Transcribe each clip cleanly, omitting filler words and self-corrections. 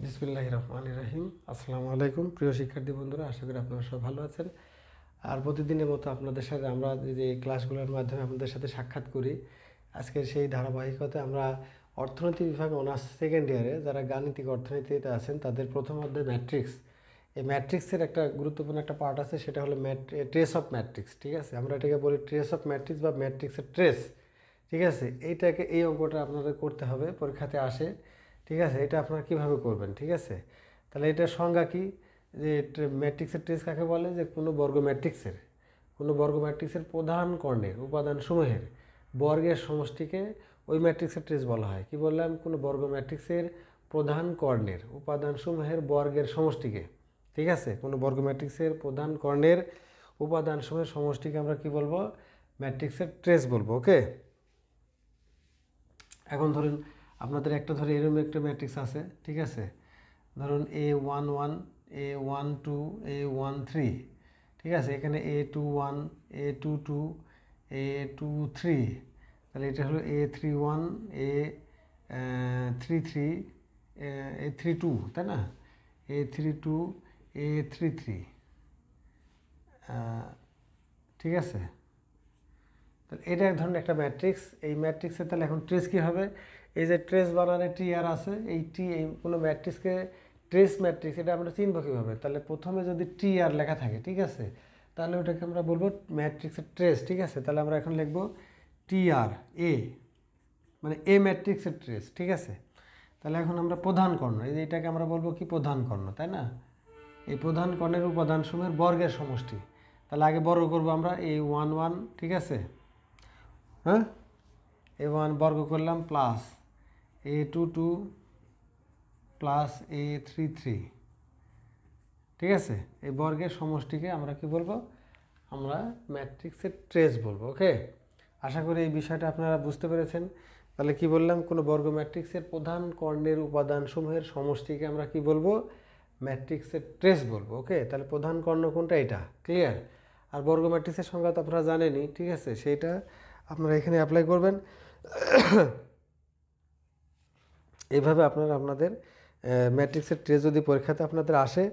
বিসমিল্লাহির রহমানির রহিম। আসসালামু আলাইকুম প্রিয় শিক্ষার্থী বন্ধুরা, আশা করি আপনারা সবাই ভালো আছেন। আর প্রতিদিনের মতো আপনাদের সাথে আমরা যে ক্লাসগুলোর মাধ্যমে আপনাদের সাথে সাক্ষাৎ করি, আজকের সেই ধারাবাহিকতায় আমরা অর্থনীতি বিভাগ অনার্স সেকেন্ড ইয়ারে যারা গাণিতিক অর্থনীতিতে আছেন তাদের প্রথম অধ্যায় ম্যাট্রিক্স, এই ম্যাট্রিক্সের একটা গুরুত্বপূর্ণ একটা পার্ট আছে, সেটা হলো ট্রেস অফ ম্যাট্রিক্স। ঠিক আছে, আমরা এটাকে বলি ট্রেস অফ ম্যাট্রিক্স বা ম্যাট্রিক্সের ট্রেস। ঠিক আছে, এই অঙ্কটা আপনাদের করতে হবে, পরীক্ষাতে আসে। ঠিক আছে, এটা আপনারা কীভাবে করবেন? ঠিক আছে, তাহলে এটার সংজ্ঞা কি, যে ম্যাট্রিক্সের ট্রেস কাকে বলে? যে কোনো বর্গ ম্যাট্রিক্সের প্রধান কর্ণের উপাদানসমূহের বর্গের সমষ্টিকে ওই ম্যাট্রিক্সের ট্রেস বলা হয়। কি বললাম? কোনো বর্গ ম্যাট্রিক্সের প্রধান কর্ণের উপাদানসমূহের বর্গের সমষ্টিকে। ঠিক আছে, কোনো বর্গ ম্যাট্রিক্সের প্রধান কর্ণের উপাদানসমূহের সমষ্টিকে আমরা কি বলবো? ম্যাট্রিক্সের ট্রেস বলবো। ওকে, এখন ধরুন আপনাদের একটা এরকম একটা ম্যাট্রিক্স আছে। ঠিক আছে, ধরুন A11, A12, A13। ঠিক আছে, এখানে A21, A22, A23, তাহলে এটা হলো A31, A33, A32, তাই না? A32, A33। ঠিক আছে, তাহলে এটা এক ধরনের একটা ম্যাট্রিক্স। এই ম্যাট্রিক্সে তাহলে এখন ট্রেস কী হবে? এই যে ট্রেস বানানে টি আর আছে, এই কোনো ম্যাট্রিক্সকে ট্রেস ম্যাট্রিক্স এটা আমরা চিনব কীভাবে? তাহলে প্রথমে যদি টি আর লেখা থাকে, ঠিক আছে, তাহলে ওটাকে আমরা বলবো ম্যাট্রিক্সের ট্রেস। ঠিক আছে, তাহলে আমরা এখন লিখবো টি আর এ, মানে এ ম্যাট্রিক্সের ট্রেস। ঠিক আছে, তাহলে এখন আমরা প্রধান কর্ণ, এই যে এটাকে আমরা বলবো কি? প্রধান কর্ণ, তাই না? এই প্রধান কর্ণের উপাদানসমূহের বর্গের সমষ্টি। তাহলে আগে বর্গ করবো আমরা A11। ঠিক আছে, হ্যাঁ, A1 বর্গ করলাম প্লাস A22 প্লাস A33। ঠিক আছে, এই বর্গের সমষ্টিকে আমরা কি বলবো? আমরা ম্যাট্রিক্সের ট্রেস বলবো। ওকে, আশা করি এই বিষয়টা আপনারা বুঝতে পেরেছেন। তাহলে কি বললাম? কোনো বর্গ ম্যাট্রিক্সের প্রধান কর্ণের উপাদানসমূহের সমষ্টিকে আমরা কি বলবো? ম্যাট্রিক্সের ট্রেস বলবো। ওকে, তাহলে প্রধান কর্ণ কোনটা? এটা ক্লিয়ার। আর বর্গ ম্যাট্রিক্সের সংজ্ঞা তো আপনারা জানেনই। ঠিক আছে, সেইটা আপনারা এখানে অ্যাপ্লাই করবেন। এইভাবে আপনারা আপনাদের ম্যাট্রিক্সের ট্রেস যদি পরীক্ষাতে আপনাদের আসে,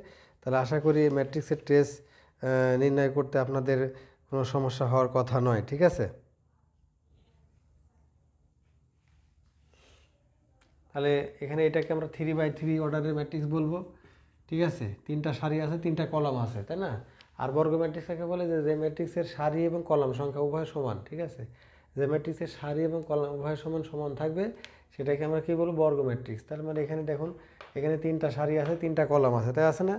তাহলে আশা করি ম্যাট্রিক্সের ট্রেস নির্ণয় করতে আপনাদের কোনো সমস্যা হওয়ার কথা নয়। ঠিক আছে, তাহলে এখানে এটাকে আমরা 3/3 অর্ডারের ম্যাট্রিক্স বলবো। ঠিক আছে, 3টা সারি আছে, 3টা কলাম আছে, তাই না? আর বর্গ ম্যাট্রিক্স কাকে বলে? যে ম্যাট্রিক্সের সারি এবং কলাম সংখ্যা উভয় সমান। ঠিক আছে, যে ম্যাট্রিক্সের সারি এবং কলাম উভয় সমান থাকবে সেটাকে আমরা কী বলবো? বর্গ ম্যাট্রিক্স। তার মানে এখানে দেখুন, এখানে 3টা সারি আছে, 3টা কলাম আছে, তাই আছে না?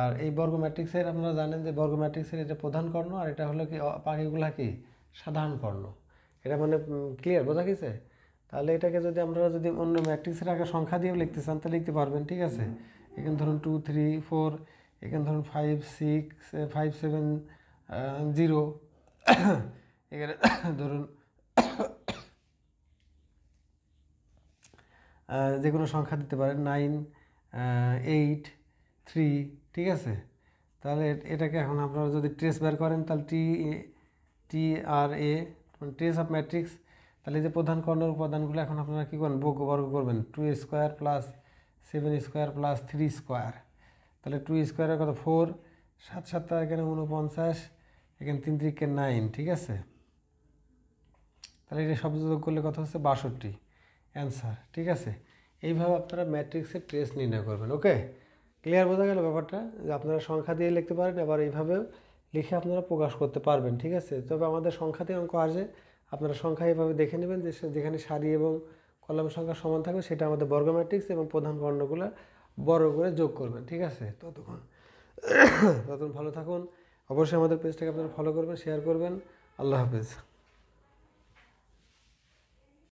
আর এই বর্গ ম্যাট্রিক্সের আপনারা জানেন যে বর্গ ম্যাট্রিক্সের এটা প্রধান কর্ণ, আর এটা হলো কি? বাকিগুলা কি? সাধারণ কর্ণ। এটা মানে ক্লিয়ার, বোঝা গেছে? তাহলে এটাকে যদি আমরা অন্য ম্যাট্রিক্সের আগে সংখ্যা দিয়েও লিখতে চান তাহলে লিখতে পারবেন। ঠিক আছে, এখানে ধরুন 2, 3, 4, এখানে ধরুন 5, 6, 5, 7, 0, এখানে ধরুন যে কোনো সংখ্যা দিতে পারেন, 9, 8, 3। ঠিক আছে, তাহলে এটাকে এখন আপনারা যদি ট্রেস বের করেন তাহলে টি আর এ ট্রেস অফ ম্যাট্রিক্স। তাহলে যে প্রধান কর্ণের উপাদানগুলো এখন আপনারা কী করবেন? বর্গ করবেন। 2 square plus 7 square plus 3 square. তাহলে 2 স্কোয়ারের কত? 4, 7 7 এখানে 49, এখানে 3 3 9। ঠিক আছে, তাহলে এটা শব্দ যোগ করলে কত হচ্ছে? 62 অ্যান্সার। ঠিক আছে, এইভাবে আপনারা ম্যাট্রিক্সের ট্রেস নির্ণয় করবেন। ওকে, ক্লিয়ার, বোঝা গেল ব্যাপারটা? যে আপনারা সংখ্যা দিয়ে লিখতে পারেন, আবার এইভাবেও লিখে আপনারা প্রকাশ করতে পারবেন। ঠিক আছে, তবে আমাদের সংখ্যাতে অঙ্ক আসে, আপনারা সংখ্যা এইভাবে দেখে নেবেন যে যেখানে সারি এবং কলাম সংখ্যা সমান থাকবে সেটা আমাদের বর্গ ম্যাট্রিক্স, এবং প্রধান কর্ণগুলো বড় করে যোগ করবেন। ঠিক আছে, ততক্ষণ ভালো থাকুন। অবশ্যই আমাদের পেজটাকে আপনারা ফলো করবেন, শেয়ার করবেন। আল্লাহ হাফেজ।